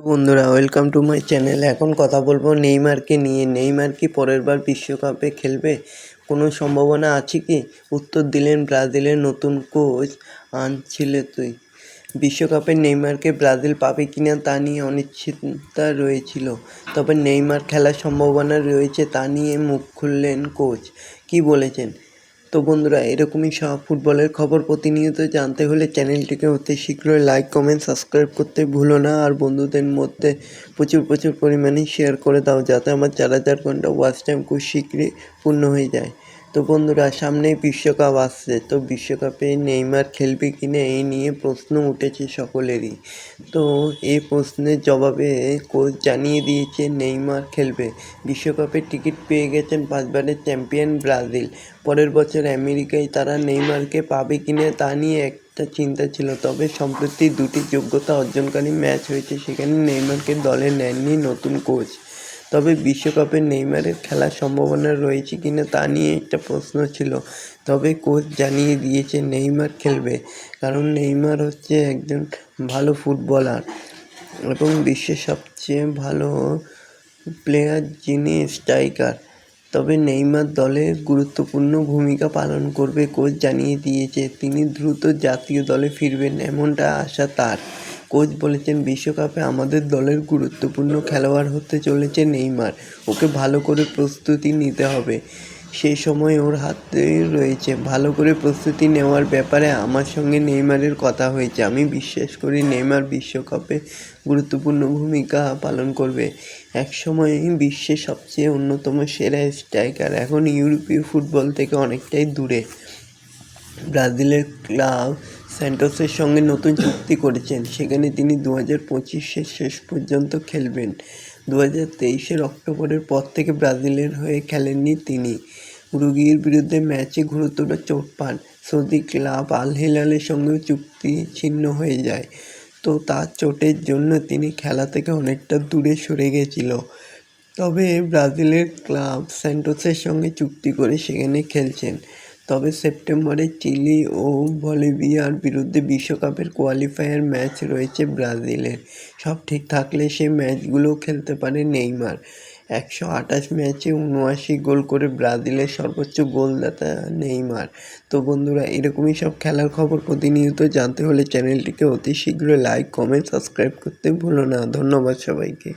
বন্ধুরা, welcome to my channel. এখন কথা বলবো নেইমারকে নিয়ে। নেইমার কি পরের বার বিশ্বকাপে খেলবে? কোনো সম্ভাবনা আছে কি? উত্তর দিলেন ব্রাজিলের নতুন কোচ আনচেলত্তি। বিশ্বকাপে নেইমারকে ব্রাজিল পাবে কিনা তা নিয়ে অনিশ্চয়তা রয়েছিল, তবে নেইমার খেলার সম্ভাবনা রয়েছে তা নিয়ে মুখ খুললেন কোচ। কি বলেছেন? তো বন্ধুরা, এরকমই সব ফুটবলের খবর প্রতিনিয়ত জানতে হলে চ্যানেলটিকে অতি শীঘ্রই লাইক, কমেন্ট, সাবস্ক্রাইব করতে ভুলো না। আর বন্ধুদের মধ্যে প্রচুর পরিমাণে শেয়ার করে দাও, যাতে আমার 4000 ঘন্টা ওয়াচ টাইম খুব শীঘ্রই পূর্ণ হয়ে যায়। তো বন্ধুরা, সামনেই বিশ্বকাপ আসছে, তো বিশ্বকাপে নেইমার খেলবে কিনা এই নিয়ে প্রশ্ন উঠেছে সকলেরই। তো এই প্রশ্নের জবাবে কোচ জানিয়ে দিয়েছে নেইমার খেলবে। বিশ্বকাপের টিকিট পেয়ে গেছেন 5বারের চ্যাম্পিয়ন ব্রাজিল। পরের বছর আমেরিকায় তারা নেইমারকে পাবে কিনা তা নিয়ে একটা চিন্তা ছিল, তবে সম্প্রতি দুটি যোগ্যতা অর্জনকারী ম্যাচ হয়েছে, সেখানে নেইমারকে দলে নেননি নতুন কোচ। তবে বিশ্বকাপে নেইমারের খেলার সম্ভাবনা রয়েছে কিনা তা নিয়ে একটা প্রশ্ন ছিল, তবে কোচ জানিয়ে দিয়েছে নেইমার খেলবে, কারণ নেইমার হচ্ছে একজন ভালো ফুটবলার এবং বিশ্বের সবচেয়ে ভালো প্লেয়ার যিনি স্ট্রাইকার। তবে নেইমার দলে গুরুত্বপূর্ণ ভূমিকা পালন করবে, কোচ জানিয়ে দিয়েছে তিনি দ্রুত জাতীয় দলে ফিরবেন, এমনটা আশা তার। কোচ বলেছেন, বিশ্বকাপে আমাদের দলের গুরুত্বপূর্ণ খেলোয়াড় হতে চলেছে নেইমার, ওকে ভালো করে প্রস্তুতি নিতে হবে, সেই সময় ওর হাতে রয়েছে। ভালো করে প্রস্তুতি নেওয়ার ব্যাপারে আমার সঙ্গে নেইমারের কথা হয়েছে, আমি বিশ্বাস করি নেইমার বিশ্বকাপে গুরুত্বপূর্ণ ভূমিকা পালন করবে। একসময় বিশ্বের সবচেয়ে অন্যতম সেরা স্ট্রাইকার, এখন ইউরোপীয় ফুটবল থেকে অনেকটাই দূরে। ব্রাজিলের ক্লাব স্যান্টোসের সঙ্গে নতুন চুক্তি করেছেন, সেখানে তিনি 2025-এর শেষ পর্যন্ত খেলবেন। 2023-এর অক্টোবরের পর থেকে ব্রাজিলের হয়ে খেলেননি তিনি। উরুগুয়ের বিরুদ্ধে ম্যাচে গুরুতর চোট পান, সৌদি ক্লাব আল হিলালের সঙ্গেও চুক্তি ছিন্ন হয়ে যায়। তো তার চোটের জন্য তিনি খেলা থেকে অনেকটা দূরে সরে গেছিল। তবে ব্রাজিলের ক্লাব স্যান্টোসের সঙ্গে চুক্তি করে সেখানে খেলছেন। তবে সেপ্টেম্বরে চিলি ও বলিভিয়ার বিরুদ্ধে বিশ্বকাপের কোয়ালিফায়ার ম্যাচ রয়েছে ব্রাজিলের। সব ঠিক থাকলে সেই ম্যাচগুলোও খেলতে পারে নেইমার। 128 ম্যাচে 79 গোল করে ব্রাজিলের সর্বোচ্চ গোলদাতা নেইমার। তো বন্ধুরা, এরকমই সব খেলার খবর প্রতিনিয়ত জানতে হলে চ্যানেলটিকে অতি শীঘ্রই লাইক, কমেন্ট, সাবস্ক্রাইব করতে ভুলো না। ধন্যবাদ সবাইকে।